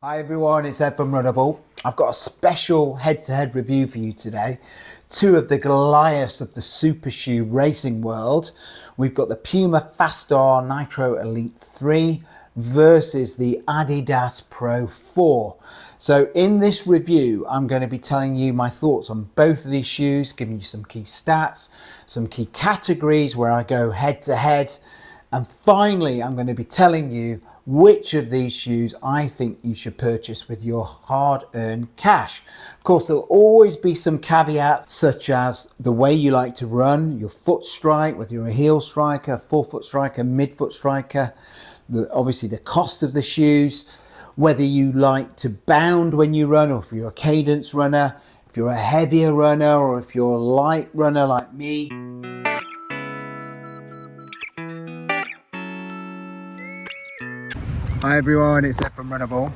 Hi everyone, it's Ed from Runnable. I've got a special head-to-head review for you today. Two of the Goliaths of the super shoe racing world. We've got the Puma Fastar Nitro Elite 3 versus the Adidas Pro 4. So in this review, I'm going to be telling you my thoughts on both of these shoes, giving you some key stats, some key categories where I go head-to-head. And finally, I'm going to be telling you which of these shoes I think you should purchase with your hard-earned cash. Of course, there'll always be some caveats, such as the way you like to run, your foot strike, whether you're a heel striker, forefoot striker, midfoot striker, obviously the cost of the shoes, whether you like to bound when you run, or if you're a cadence runner, if you're a heavier runner, or if you're a light runner like me. Hi everyone, it's Ed from Runnable.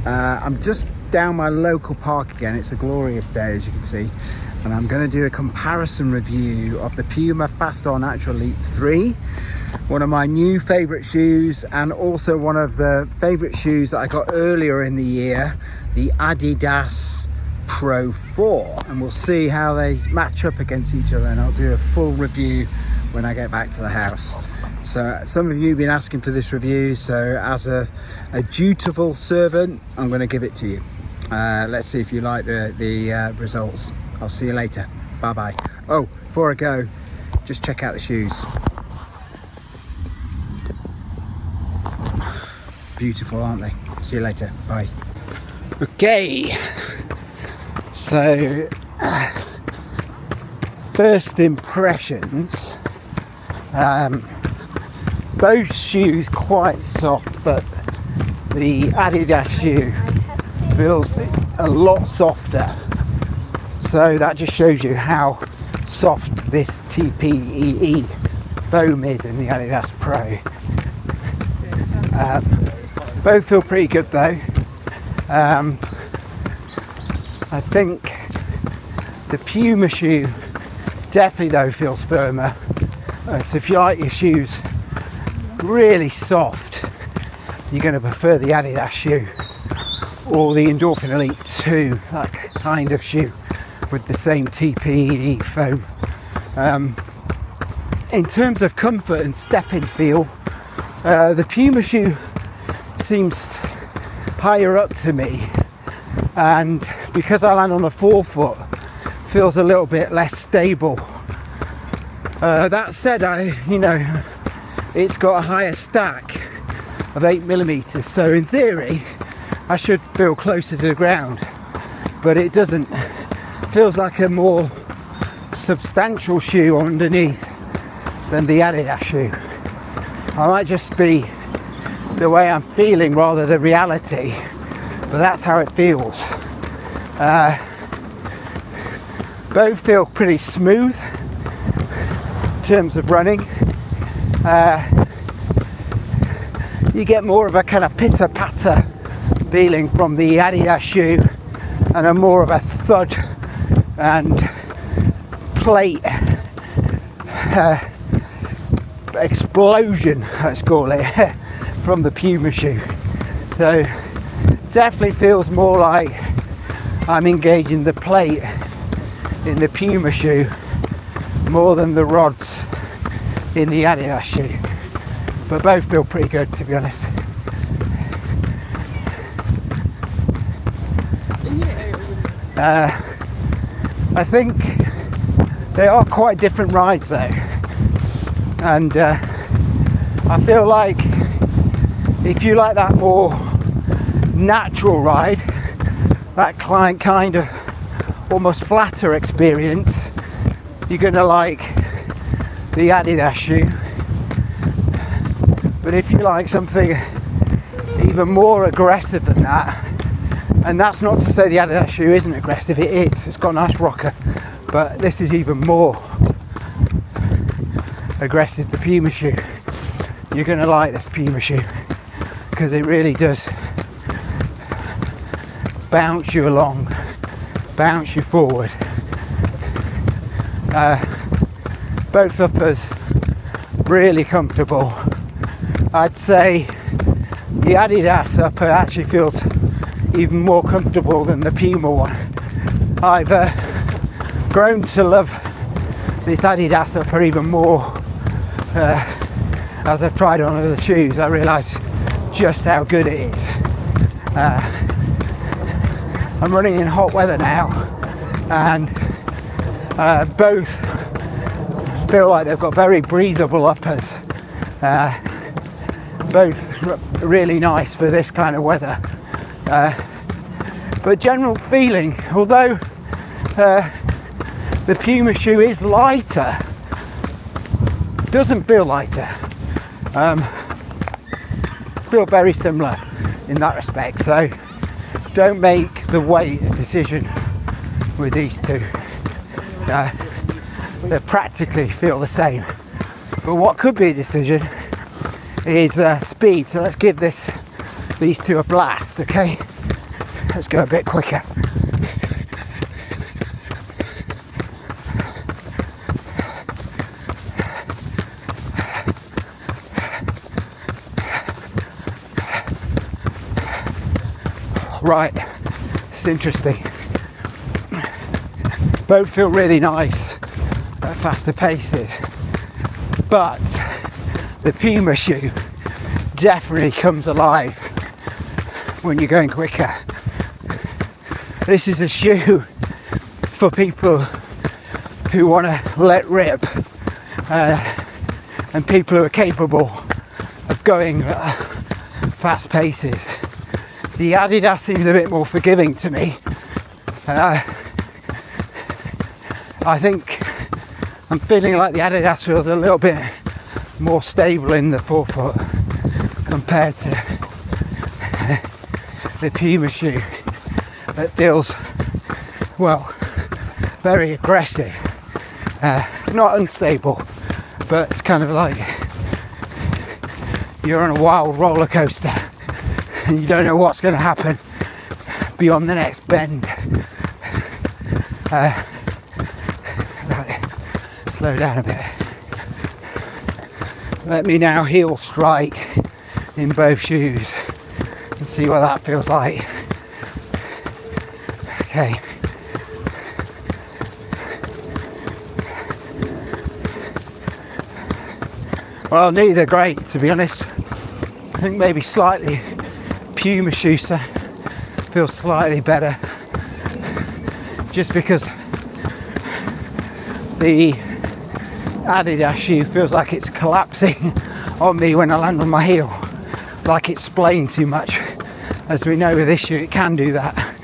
I'm just down my local park again. It's a glorious day, as you can see, and I'm going to do a comparison review of the Puma Fastar Nitro Elite 3, one of my new favourite shoes, and also one of the favourite shoes that I got earlier in the year, the Adidas Pro 4, and we'll see how they match up against each other, and I'll do a full review when I get back to the house. So some of you have been asking for this review, so as a dutiful servant, I'm going to give it to you. Let's see if you like the results. I'll see you later. Bye bye. Oh, before I go, just check out the shoes. Beautiful, aren't they? See you later. Bye. Okay, so first impressions. Both shoes quite soft, but the Adidas shoe feels a lot softer. So that just shows you how soft this ETPU foam is in the Adidas Pro. Both feel pretty good though. I think the Puma shoe definitely though feels firmer. So if you like your shoes really soft, you're going to prefer the Adidas shoe or the Endorphin Elite 2, that kind of shoe with the same ETPU foam. In terms of comfort and step-in feel, the Puma shoe seems higher up to me, and because I land on the forefoot, feels a little bit less stable. That said, it's got a higher stack of 8mm, so in theory I should feel closer to the ground, but it doesn't. Feels like a more substantial shoe underneath than the Adidas shoe. I might just be the way I'm feeling rather than reality, but that's how it feels. Both feel pretty smooth in terms of running. You get more of a kind of pitter-patter feeling from the Adidas shoe, and a more of a thud and plate explosion, let's call it, from the Puma shoe. So definitely feels more like I'm engaging the plate in the Puma shoe more than the rods in the Adidas shoe, but both feel pretty good, to be honest. I think they are quite different rides though, and I feel like if you like that more natural ride, that kind of almost flatter experience, you're gonna like the Adidas shoe. But if you like something even more aggressive than that, and that's not to say the Adidas shoe isn't aggressive, it is, it's got a nice rocker, but this is even more aggressive, the Puma shoe. You're gonna like this Puma shoe because it really does bounce you along, bounce you forward. Both uppers really comfortable. I'd say the Adidas upper actually feels even more comfortable than the Puma one. I've grown to love this Adidas Pro even more as I've tried on other shoes. I realise just how good it is. I'm running in hot weather now, and both feel like they've got very breathable uppers. Both really nice for this kind of weather. But general feeling, although the Puma shoe is lighter, doesn't feel lighter. Feel very similar in that respect. So don't make the weight a decision with these two. They practically feel the same. But what could be a decision is speed. So let's give these two a blast, okay? Let's go a bit quicker. Right, it's interesting. Both feel really nice at faster paces, but the Puma shoe definitely comes alive when you're going quicker. This is a shoe for people who want to let rip and people who are capable of going at fast paces. The Adidas seems a bit more forgiving to me. I think I'm feeling like the Adidas feels a little bit more stable in the forefoot compared to the Puma shoe that feels, well, very aggressive. Not unstable, but it's kind of like you're on a wild roller coaster and you don't know what's going to happen beyond the next bend. Right, slow down a bit. Let me now heel strike in both shoes and see what that feels like. Okay. Well, neither great, to be honest. I think maybe slightly Puma shoe feels slightly better, just because the Adidas shoe feels like it's collapsing on me when I land on my heel, like it's splaying too much. As we know with this shoe, it can do that,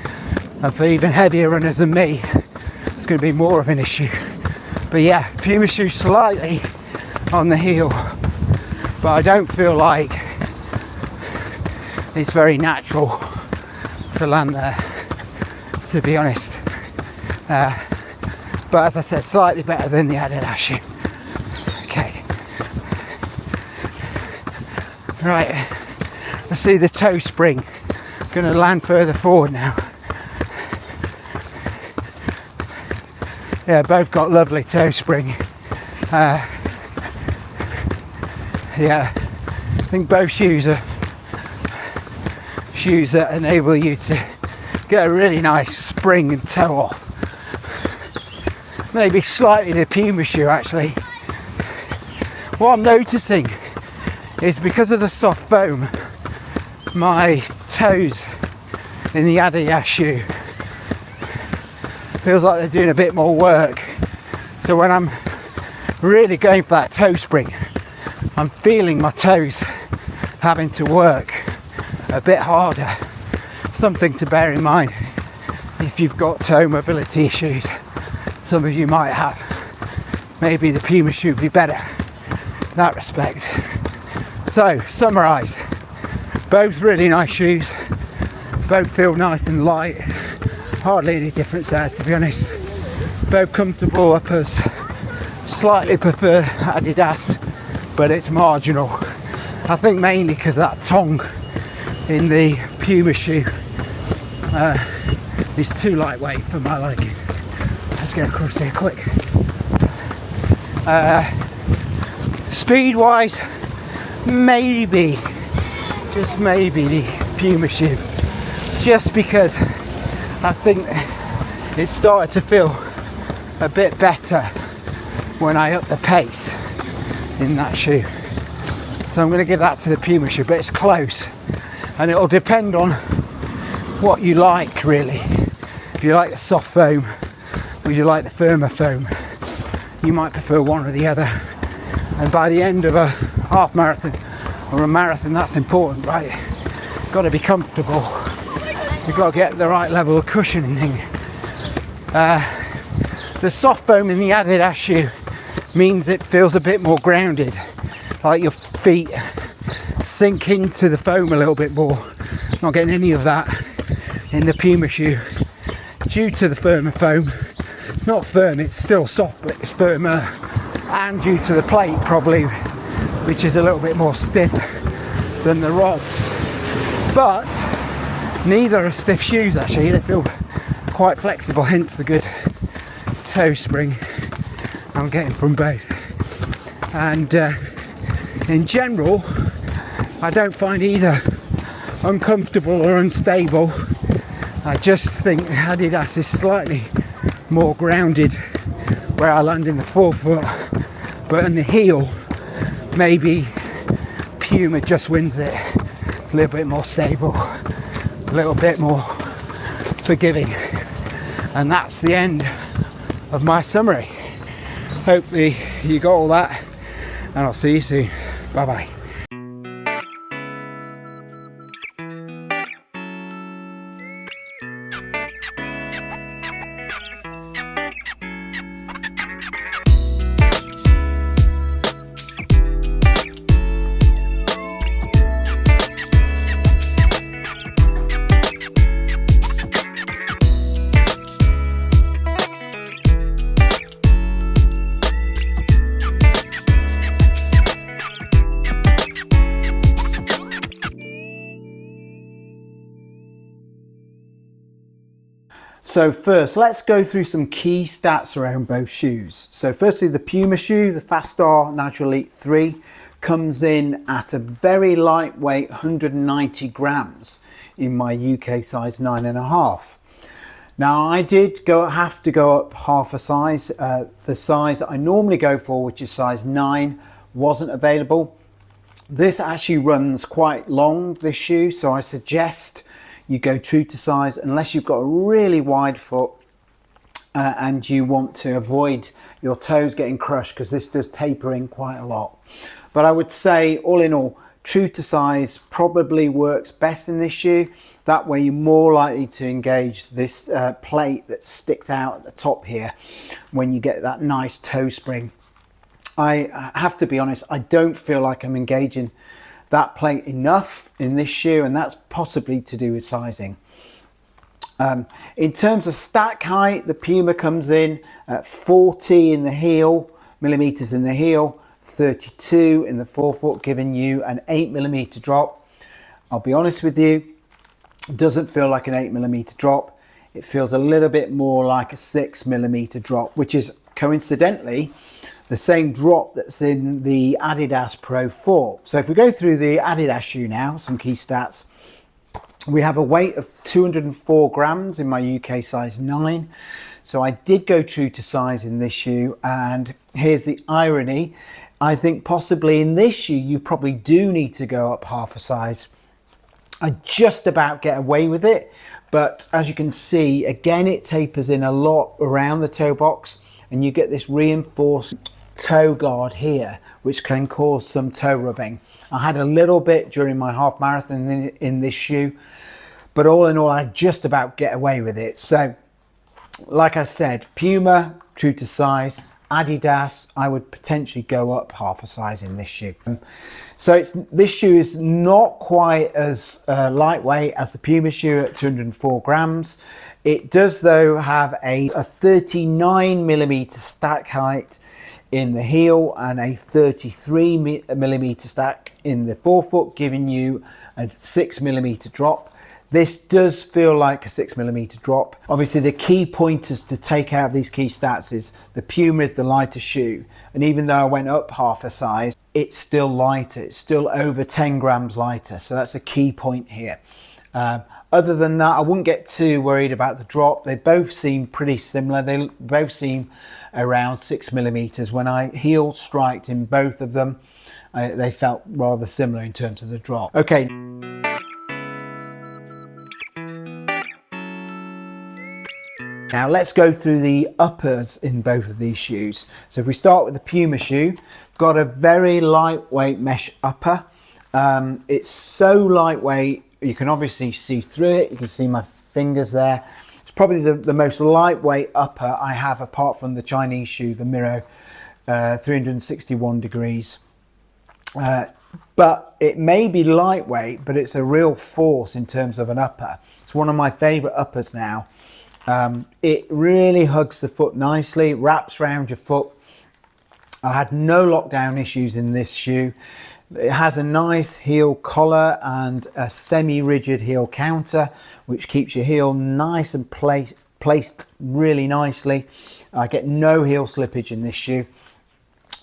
and for even heavier runners than me, it's going to be more of an issue. But yeah, Puma shoe slightly on the heel, but I don't feel like it's very natural to land there, to be honest. But as I said, slightly better than the Adidas shoe. Okay. Right, let's see the toe spring. It's going to land further forward now. Yeah, both got lovely toe spring. Yeah, I think both shoes are shoes that enable you to get a really nice spring and toe off. Maybe slightly the Puma shoe actually. What I'm noticing is because of the soft foam, my toes in the Adidas shoe feels like they're doing a bit more work. So when I'm really going for that toe spring, I'm feeling my toes having to work a bit harder. Something to bear in mind if you've got toe mobility issues. Some of you might have. Maybe the Puma shoe would be better in that respect. So, summarise, both really nice shoes, both feel nice and light, hardly any difference there, to be honest. Both comfortable uppers, slightly prefer Adidas, but it's marginal. I think mainly because that tongue in the Puma shoe is too lightweight for my liking. Let's get across here quick. Speed wise, maybe, just maybe the Puma shoe just because I think it started to feel a bit better when I upped the pace in that shoe. So I'm going to give that to the Puma shoe, but it's close, and it'll depend on what you like really. If you like the soft foam or you like the firmer foam, you might prefer one or the other. And by the end of a half marathon or a marathon, that's important, right? You've got to be comfortable. You've got to get the right level of cushioning. The soft foam in the Adidas shoe means it feels a bit more grounded, like your feet sink into the foam a little bit more. Not getting any of that in the Puma shoe due to the firmer foam. It's not firm, it's still soft, but it's firmer, and due to the plate probably, which is a little bit more stiff than the rods. But neither are stiff shoes actually, they feel quite flexible, hence the good toe spring I'm getting from both. And in general, I don't find either uncomfortable or unstable. I just think Adidas is slightly more grounded where I land in the forefoot, but in the heel, maybe Puma just wins it. A little bit more stable, a little bit more forgiving. And that's the end of my summary. Hopefully you got all that, and I'll see you soon. Bye bye. So first, let's go through some key stats around both shoes. So firstly, the Puma shoe, the Fastar Nitro Elite 3, comes in at a very lightweight 190 grams in my UK size 9.5. Now I did have to go up half a size. The size I normally go for, which is size 9, wasn't available. This actually runs quite long, this shoe, so I suggest you go true to size unless you've got a really wide foot and you want to avoid your toes getting crushed, because this does taper in quite a lot. But I would say all in all, true to size probably works best in this shoe. That way you're more likely to engage this plate that sticks out at the top here when you get that nice toe spring. I have to be honest, I don't feel like I'm engaging that plate enough in this shoe, and that's possibly to do with sizing. In terms of stack height, the Puma comes in at 40 in the heel, millimeters in the heel, 32 in the forefoot, giving you an 8mm drop. I'll be honest with you, it doesn't feel like an 8mm drop. It feels a little bit more like a 6mm drop, which is coincidentally the same drop that's in the Adidas Pro 4. So if we go through the Adidas shoe now, some key stats. We have a weight of 204 grams in my UK size 9. So I did go true to size in this shoe, and here's the irony. I think possibly in this shoe you probably do need to go up half a size. I just about get away with it, but as you can see, again it tapers in a lot around the toe box, and you get this reinforced toe guard here, which can cause some toe rubbing. I had a little bit during my half marathon in this shoe, but all in all I just about get away with it. So like I said, Puma true to size, Adidas I would potentially go up half a size in this shoe. So this shoe is not quite as lightweight as the Puma shoe at 204 grams. It does though have a 39mm stack height in the heel and a 33mm stack in the forefoot, giving you a 6mm drop. This does feel like a 6mm drop. Obviously the key pointers to take out of these key stats is the Puma is the lighter shoe, and even though I went up half a size, it's still lighter. It's still over 10 grams lighter, so that's a key point here. Other than that, I wouldn't get too worried about the drop. They both seem pretty similar. They both seem around 6mm. When I heel striked in both of them, they felt rather similar in terms of the drop. Okay. Now let's go through the uppers in both of these shoes. So if we start with the Puma shoe, got a very lightweight mesh upper. It's so lightweight, you can obviously see through it. You can see my fingers there. It's probably the most lightweight upper I have, apart from the Chinese shoe, the Miro 361 degrees. But it may be lightweight, but it's a real force in terms of an upper. It's one of my favorite uppers now. It really hugs the foot nicely, wraps around your foot. I had no lockdown issues in this shoe. It has a nice heel collar and a semi-rigid heel counter, which keeps your heel nice and placed really nicely. I get no heel slippage in this shoe.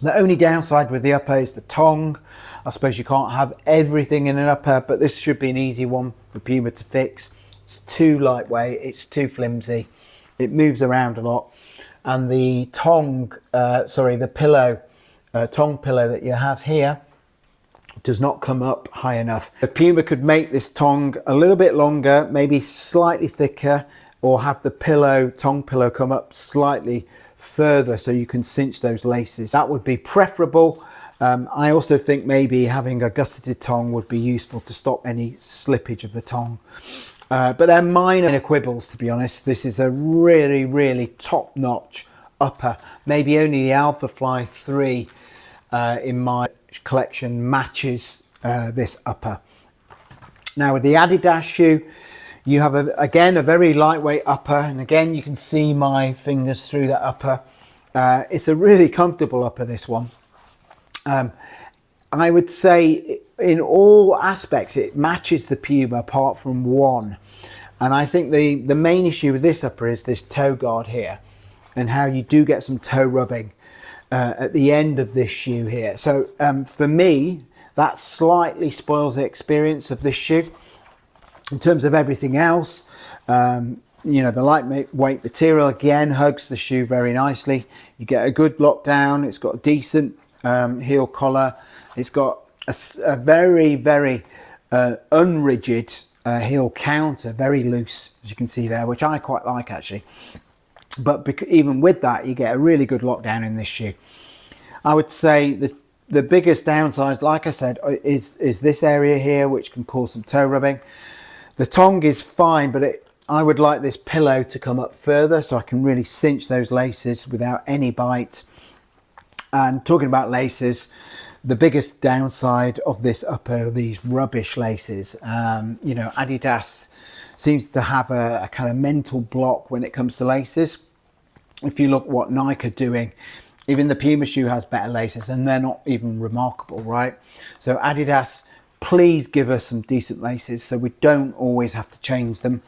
The only downside with the upper is the tongue. I suppose you can't have everything in an upper, but this should be an easy one for Puma to fix. It's too lightweight, it's too flimsy, it moves around a lot, and the tongue, the pillow, tongue pillow that you have here does not come up high enough. The Puma could make this tongue a little bit longer, maybe slightly thicker, or have the tongue pillow come up slightly further so you can cinch those laces. That would be preferable. I also think maybe having a gusseted tongue would be useful to stop any slippage of the tongue. But they're minor quibbles, to be honest. This is a really, really top-notch upper. Maybe only the Alpha Fly 3 in my collection matches this upper. Now with the Adidas shoe, you have again a very lightweight upper, and again you can see my fingers through that upper. It's a really comfortable upper, this one. I would say in all aspects it matches the Puma apart from one, and I think the main issue with this upper is this toe guard here, and how you do get some toe rubbing at the end of this shoe here. So for me, that slightly spoils the experience of this shoe. In terms of everything else, you know, the lightweight material again hugs the shoe very nicely. You get a good lockdown. It's got a decent heel collar. It's got a very, very unrigid heel counter, very loose, as you can see there, which I quite like actually. But even with that, you get a really good lockdown in this shoe. I would say the biggest downside, like I said, is this area here, which can cause some toe rubbing. The tongue is fine, but I would like this pillow to come up further so I can really cinch those laces without any bite. And talking about laces, the biggest downside of this upper are these rubbish laces. You know, Adidas seems to have a kind of mental block when it comes to laces. If you look what Nike are doing, even the Puma shoe has better laces, and they're not even remarkable, right? So Adidas, please give us some decent laces so we don't always have to change them.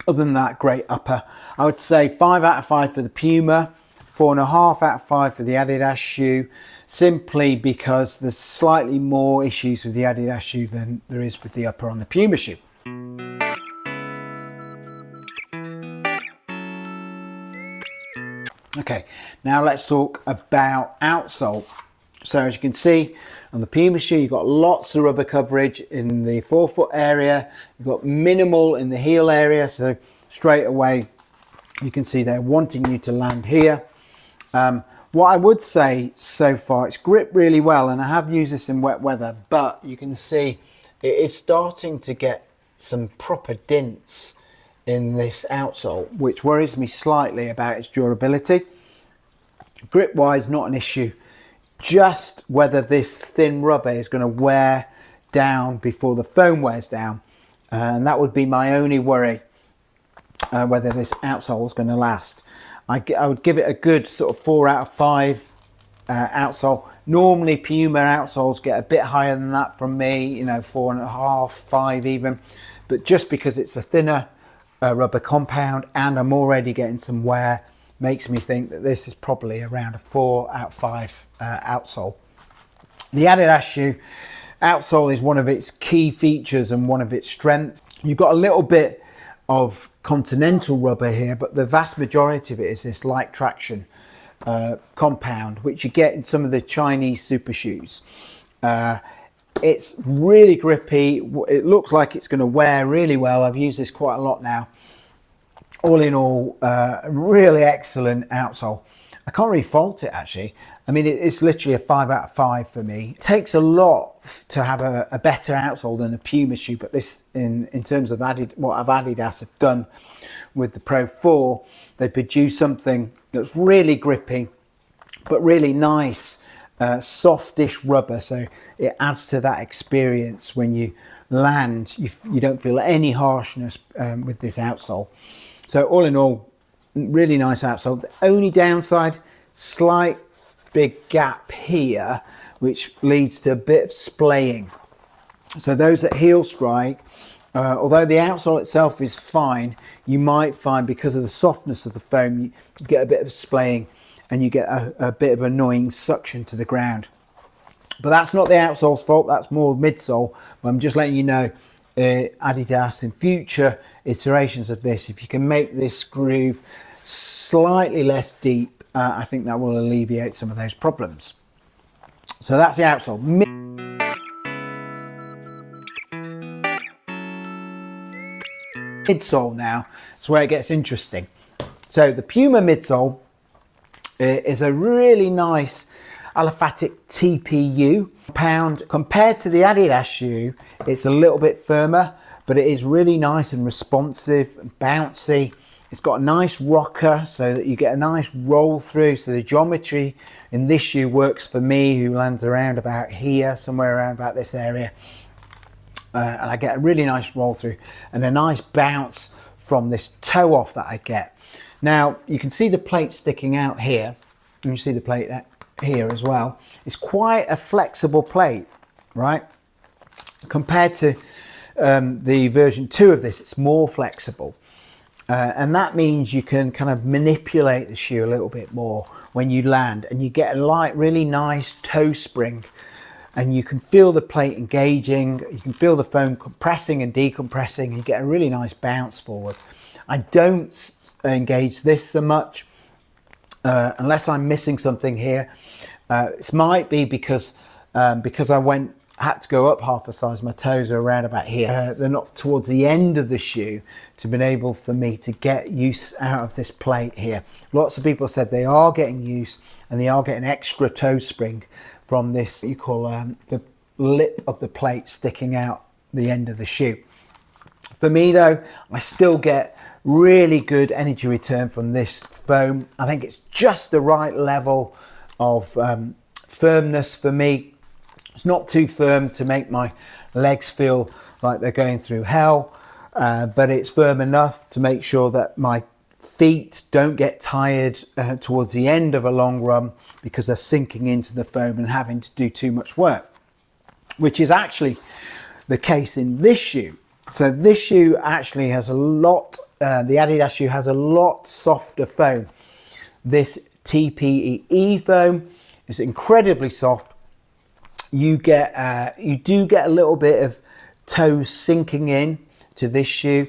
Other than that, great upper. I would say 5 out of 5 for the Puma, 4.5 out of 5 for the Adidas shoe, simply because there's slightly more issues with the Adidas shoe than there is with the upper on the Puma shoe. Okay, now let's talk about outsole. So as you can see on the Puma shoe, you've got lots of rubber coverage in the forefoot area. You've got minimal in the heel area. So straight away, you can see they're wanting you to land here. What I would say so far, it's gripped really well, and I have used this in wet weather, but you can see it is starting to get some proper dints in this outsole, which worries me slightly about its durability. Grip wise, not an issue, just whether this thin rubber is going to wear down before the foam wears down, and that would be my only worry, whether this outsole is going to last. I would give it a good sort of 4 out of 5 outsole. Normally Puma outsoles get a bit higher than that from me, you know, 4.5, 5 even, but just because it's a thinner rubber compound and I'm already getting some wear, makes me think that this is probably around a 4 out of 5 outsole. The Adidas shoe outsole is one of its key features and one of its strengths. You've got a little bit of continental rubber here, but the vast majority of it is this light traction compound, which you get in some of the Chinese super shoes. It's really grippy. It looks like it's going to wear really well. I've used this quite a lot now. All in all, really excellent outsole. I can't really fault it, actually. I mean, it's literally a 5 out of 5 for me. It takes a lot to have a better outsole than a Puma shoe, but this, in terms of what Adidas have done with the Pro 4, they produce something that's really grippy, but really nice, softish rubber. So it adds to that experience when you land. You don't feel any harshness with this outsole. So all in all, really nice outsole. The only downside, slight big gap here, which leads to a bit of splaying. So those that heel strike, although the outsole itself is fine, you might find because of the softness of the foam, you get a bit of splaying and you get a bit of annoying suction to the ground. But that's not the outsole's fault, that's more midsole. But I'm just letting you know, Adidas, in future iterations of this, if you can make this groove slightly less deep, I think that will alleviate some of those problems. So that's the outsole. Midsole now, it's where it gets interesting. So the Puma midsole is a really nice Aliphatic ETPU pound. Compared to the Adidas shoe, it's a little bit firmer, but it is really nice and responsive and bouncy. It's got a nice rocker so that you get a nice roll through. So the geometry in this shoe works for me, who lands around about here, somewhere around about this area. And I get a really nice roll through and a nice bounce from this toe off that I get. Now you can see the plate sticking out here, and you see the plate here as well. It's quite a flexible plate, right? Compared to the version 2 of this, it's more flexible. And that means you can kind of manipulate the shoe a little bit more when you land, and you get a light, really nice toe spring, and you can feel the plate engaging, you can feel the foam compressing and decompressing, and you get a really nice bounce forward. I don't engage this so much unless I'm missing something here. This might be because I had to go up half a size. My toes are around about here. They're not towards the end of the shoe to be able for me to get use out of this plate here. Lots of people said they are getting use and they are getting extra toe spring from this, you call the lip of the plate sticking out the end of the shoe. For me though, I still get really good energy return from this foam. I think it's just the right level of firmness for me. It's not too firm to make my legs feel like they're going through hell, but it's firm enough to make sure that my feet don't get tired towards the end of a long run because they're sinking into the foam and having to do too much work, which is actually the case in this shoe. So this shoe actually has a lot, the Adidas shoe has a lot softer foam. This TPE foam is incredibly soft. You do get a little bit of toe sinking in to this shoe,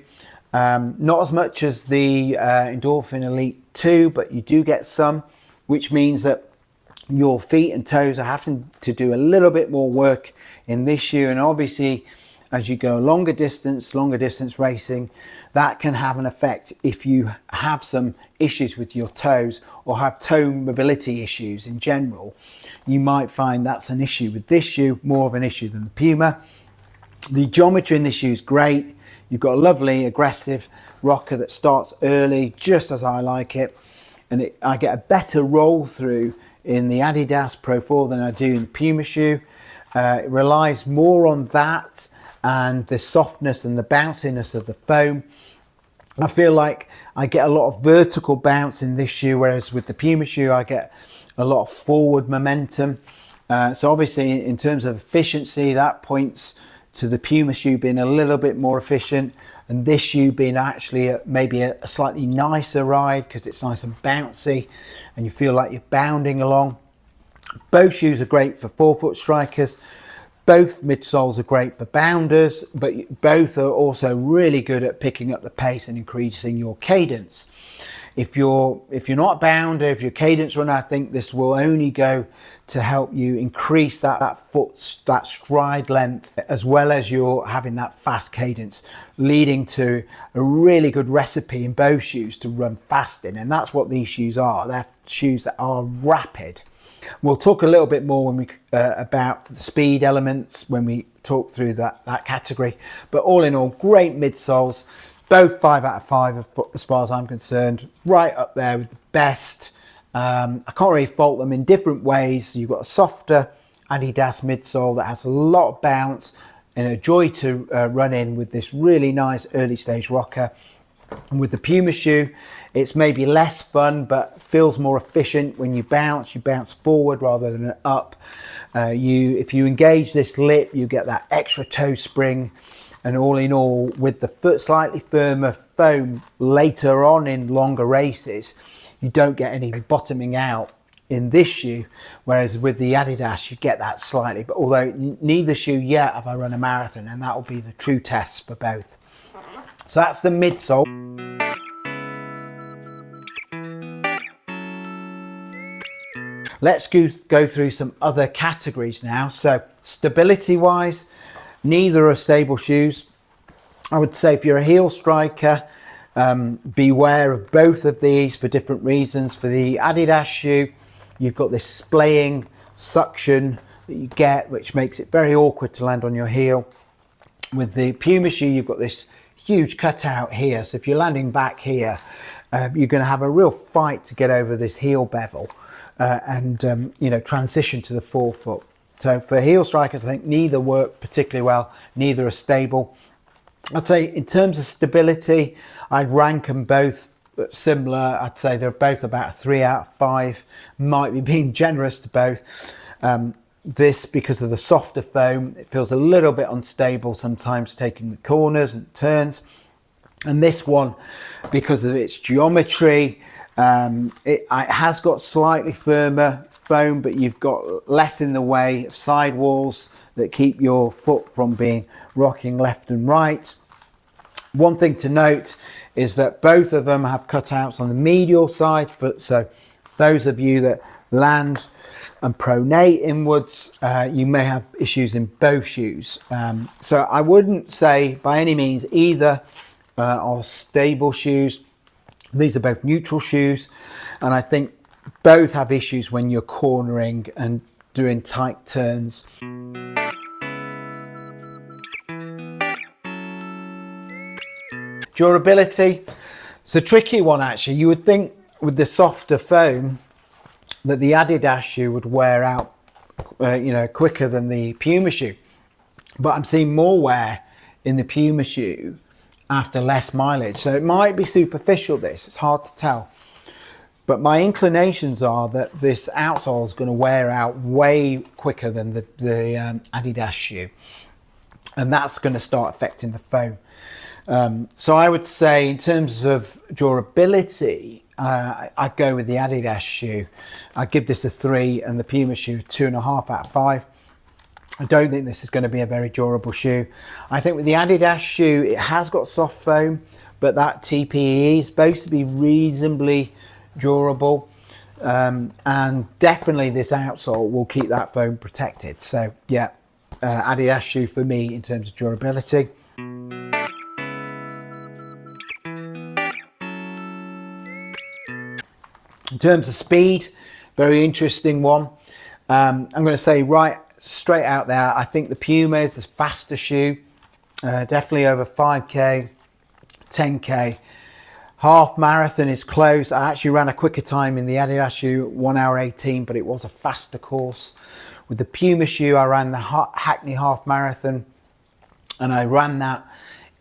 not as much as the Endorphin Elite 2, but you do get some, which means that your feet and toes are having to do a little bit more work in this shoe. And obviously as you go longer distance racing, that can have an effect if you have some issues with your toes or have toe mobility issues in general. You might find that's an issue with this shoe, more of an issue than the Puma. The geometry in this shoe is great. You've got a lovely aggressive rocker that starts early, just as I like it. And I get a better roll through in the Adidas Pro 4 than I do in the Puma shoe. It relies more on that and the softness and the bounciness of the foam. I feel like I get a lot of vertical bounce in this shoe, whereas with the Puma shoe I get a lot of forward momentum. So obviously in terms of efficiency, that points to the Puma shoe being a little bit more efficient, and this shoe being actually maybe a slightly nicer ride because it's nice and bouncy and you feel like you're bounding along. Both shoes are great for forefoot strikers. Both midsoles are great for bounders, but both are also really good at picking up the pace and increasing your cadence. If you're not a bounder, if you're a cadence runner, I think this will only go to help you increase that stride length, as well as you're having that fast cadence, leading to a really good recipe in both shoes to run fast in. And that's what these shoes are. They're shoes that are rapid. We'll talk a little bit more when we about the speed elements when we talk through that category. But all in all, great midsoles. Both 5 out of 5 as far as I'm concerned. Right up there with the best. I can't really fault them in different ways. You've got a softer Adidas midsole that has a lot of bounce and a joy to run in with this really nice early stage rocker. And with the Puma shoe, it's maybe less fun, but feels more efficient. When you bounce forward rather than up. If you engage this lip, you get that extra toe spring. And all in all, with the slightly firmer foam later on in longer races, you don't get any bottoming out in this shoe. Whereas with the Adidas, you get that slightly. But although neither shoe yet have I run a marathon, and that will be the true test for both. So that's the midsole. Let's go through some other categories now. So stability wise, neither are stable shoes. I would say if you're a heel striker, beware of both of these for different reasons. For the Adidas shoe, you've got this splaying suction that you get, which makes it very awkward to land on your heel. With the Puma shoe, you've got this huge cutout here. So if you're landing back here, you're going to have a real fight to get over this heel bevel and transition to the forefoot. So for heel strikers, I think neither work particularly well, neither are stable. I'd say in terms of stability, I'd rank them both similar. I'd say they're both about a 3 out of 5, might be being generous to both. This, because of the softer foam, it feels a little bit unstable sometimes taking the corners and turns. And this one, because of its geometry, it has got slightly firmer foam, but you've got less in the way of sidewalls that keep your foot from being rocking left and right. One thing to note is that both of them have cutouts on the medial side, so those of you that land and pronate inwards, you may have issues in both shoes. So I wouldn't say by any means either are stable shoes. These are both neutral shoes, and I think both have issues when you're cornering and doing tight turns. Durability, it's a tricky one actually. You would think with the softer foam that the Adidas shoe would wear out quicker than the Puma shoe, but I'm seeing more wear in the Puma shoe after less mileage. So it might be superficial, this, it's hard to tell. But my inclinations are that this outsole is going to wear out way quicker than the Adidas shoe. And that's going to start affecting the foam. So I would say in terms of durability, I'd go with the Adidas shoe. I'd give this a 3 and the Puma shoe 2.5 out of 5. I don't think this is going to be a very durable shoe. I think with the Adidas shoe, it has got soft foam, but that TPE is supposed to be reasonably durable. And definitely this outsole will keep that foam protected. So yeah, Adidas shoe for me in terms of durability. In terms of speed, very interesting one. I'm going to say right straight out there, I think the Puma is the faster shoe, definitely over 5k, 10k. Half marathon is close. I actually ran a quicker time in the Adidas shoe, 1 hour 18, but it was a faster course. With the Puma shoe, I ran the Hackney half marathon, and I ran that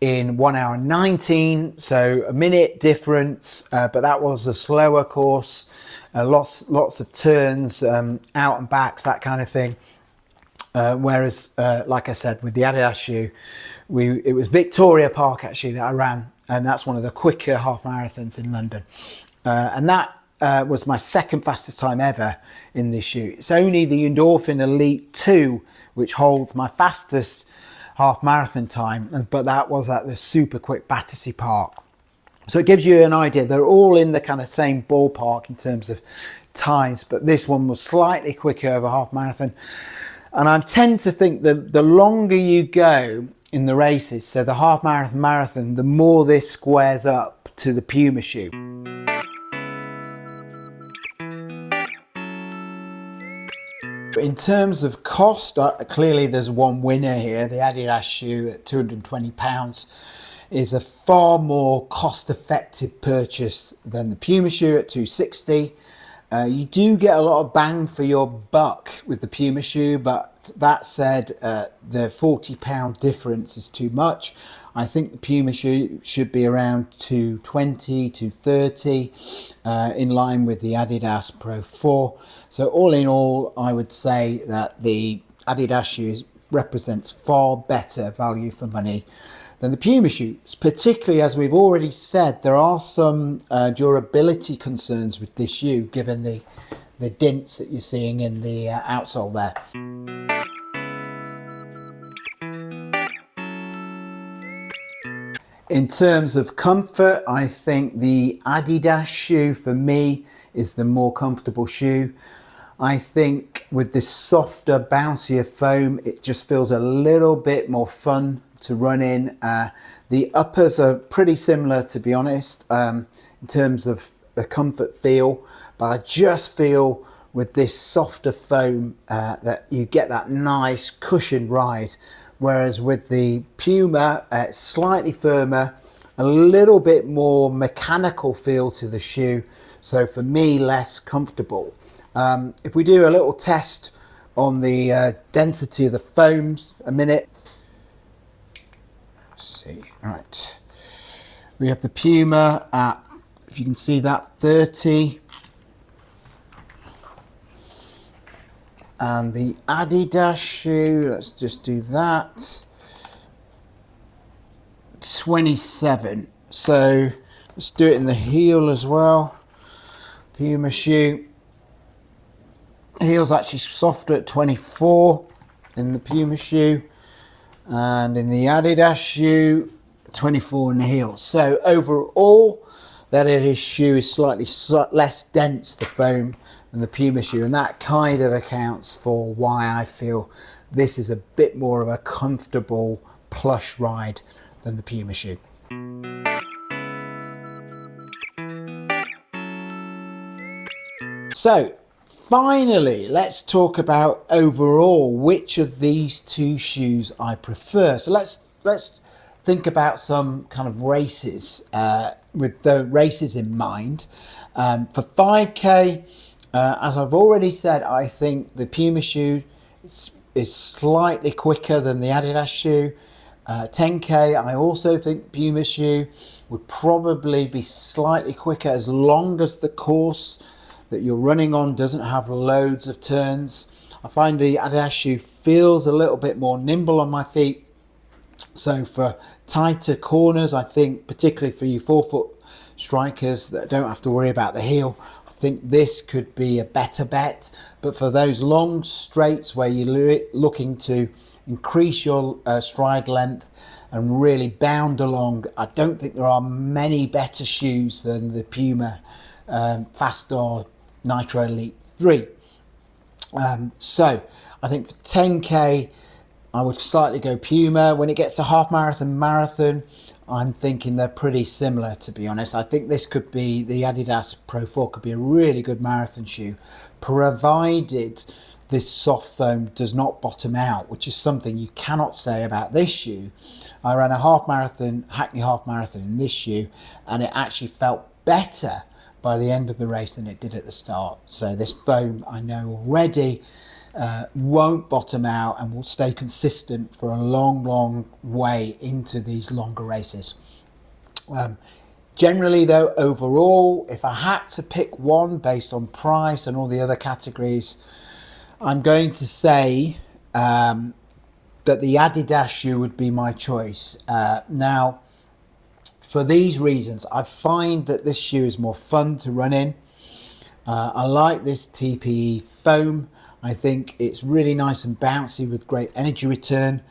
in 1 hour 19, so a minute difference, but that was a slower course, lots of turns, out and backs, that kind of thing. Whereas, like I said, with the Adidas shoe, it was Victoria Park actually that I ran, and that's one of the quicker half marathons in London. And that was my second fastest time ever in this shoe. It's only the Endorphin Elite 2 which holds my fastest half marathon time, but that was at the super quick Battersea Park. So it gives you an idea. They're all in the kind of same ballpark in terms of times, but this one was slightly quicker over half marathon. And I tend to think that the longer you go in the races, so the half marathon, the more this squares up to the Puma shoe. In terms of cost, clearly there's one winner here. The Adidas shoe at £220 is a far more cost-effective purchase than the Puma shoe at £260. You do get a lot of bang for your buck with the Puma shoe, but that said, the £40 difference is too much. I think the Puma shoe should be around £220, £230, in line with the Adidas Pro 4. So all in all, I would say that the Adidas shoe represents far better value for money than the Puma shoes, particularly as we've already said, there are some durability concerns with this shoe, given the dents that you're seeing in the outsole there. In terms of comfort, I think the Adidas shoe for me is the more comfortable shoe. I think with this softer, bouncier foam, it just feels a little bit more fun to run in. The uppers are pretty similar, to be honest, in terms of the comfort feel, but I just feel with this softer foam that you get that nice cushioned ride, whereas with the Puma it's slightly firmer, a little bit more mechanical feel to the shoe, so for me less comfortable. If we do a little test on the density of the foams a minute. Let's see, right, we have the Puma at, if you can see that, 30, and the Adidas shoe, let's just do that, 27. So let's do it in the heel as well. Puma shoe, heel's actually softer at 24 in the Puma shoe, and in the Adidas shoe 24 in the heel. So overall that Adidas shoe is slightly less dense, the foam, than the Puma shoe, and that kind of accounts for why I feel this is a bit more of a comfortable plush ride than the Puma shoe. So finally, let's talk about overall which of these two shoes I prefer. So let's think about some kind of races with the races in mind. For 5K, as I've already said, I think the Puma shoe is slightly quicker than the Adidas shoe. 10K, I also think Puma shoe would probably be slightly quicker as long as the course that you're running on doesn't have loads of turns. I find the Adidas shoe feels a little bit more nimble on my feet. So for tighter corners, I think particularly for you forefoot strikers that don't have to worry about the heel, I think this could be a better bet. But for those long straights where you're looking to increase your stride length and really bound along, I don't think there are many better shoes than the Puma Fast-R Nitro Elite 3. So I think for 10K I would slightly go Puma. When it gets to half marathon, I'm thinking they're pretty similar, to be honest. I think this could be, the Adidas Pro 4 could be a really good marathon shoe, provided this soft foam does not bottom out, which is something you cannot say about this shoe. I ran a half marathon, Hackney half marathon in this shoe, and it actually felt better by the end of the race than it did at the start. So this foam, I know already, won't bottom out and will stay consistent for a long way into these longer races. Generally though, overall, if I had to pick one based on price and all the other categories, I'm going to say that the Adidas shoe would be my choice. Now, for these reasons, I find that this shoe is more fun to run in. I like this TPE foam. I think it's really nice and bouncy with great energy return.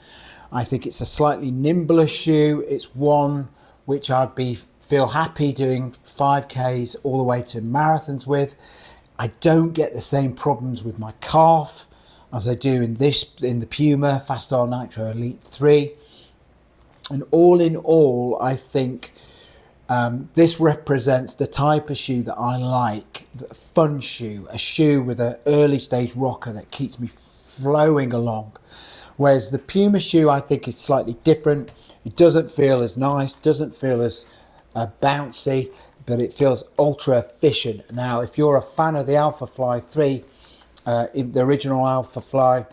I think it's a slightly nimbler shoe. It's one which I'd feel happy doing 5Ks all the way to marathons with. I don't get the same problems with my calf as I do in the Puma Fast R Nitro Elite 3. And all in all, I think this represents the type of shoe that I like, a fun shoe, a shoe with an early stage rocker that keeps me flowing along. Whereas the Puma shoe, I think, is slightly different. It doesn't feel as nice, doesn't feel as bouncy, but it feels ultra efficient. Now, if you're a fan of the Alpha Fly 3, the original Alpha Fly,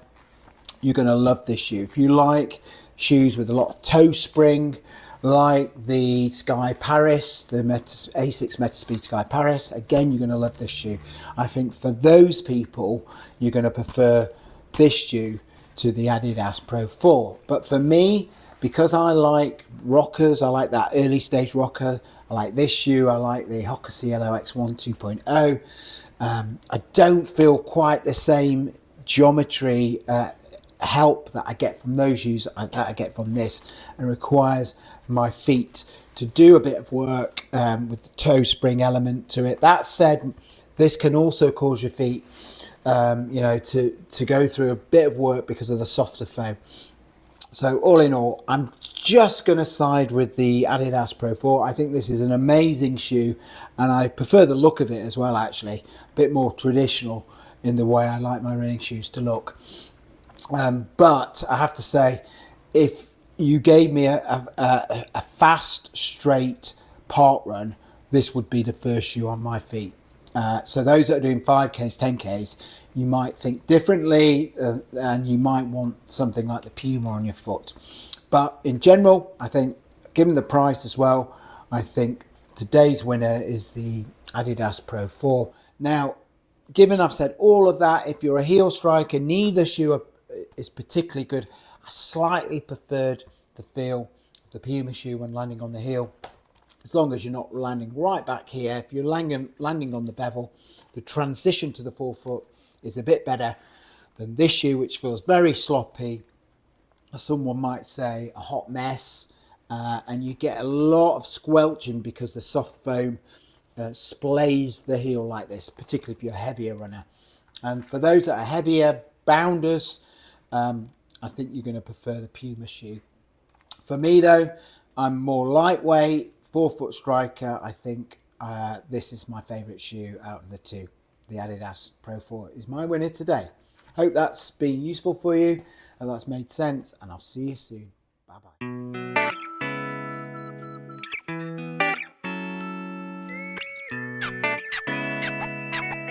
you're going to love this shoe. If you like shoes with a lot of toe spring, like the Sky Paris, the Asics Metaspeed Sky Paris, again, you're going to love this shoe. I think for those people, you're going to prefer this shoe to the Adidas Pro 4. But for me, because I like rockers, I like that early stage rocker, I like this shoe, I like the Hoka CLO X1 2.0. I don't feel quite the same geometry help that I get from those shoes that I get from this, and requires my feet to do a bit of work with the toe spring element to it. That said, this can also cause your feet to go through a bit of work because of the softer foam. So all in all, I'm just going to side with the Adidas Pro 4. I think this is an amazing shoe, and I prefer the look of it as well, actually. A bit more traditional in the way I like my running shoes to look. But I have to say, if you gave me a fast, straight park run, this would be the first shoe on my feet. So those that are doing 5Ks, 10Ks, you might think differently, and you might want something like the Puma on your foot. But in general, I think, given the price as well, I think today's winner is the Adidas Pro 4. Now, given I've said all of that, if you're a heel striker, neither shoe is particularly good. I slightly preferred the feel of the Puma shoe when landing on the heel. As long as you're not landing right back here, if you're landing on the bevel, the transition to the forefoot is a bit better than this shoe, which feels very sloppy. Someone might say a hot mess, and you get a lot of squelching because the soft foam splays the heel like this, particularly if you're a heavier runner. And for those that are heavier bounders, I think you're going to prefer the Puma shoe. For me though, I'm more lightweight, forefoot striker. I think this is my favourite shoe out of the two. The Adidas Pro 4 is my winner today. Hope that's been useful for you, and that's made sense, and I'll see you soon. Bye bye.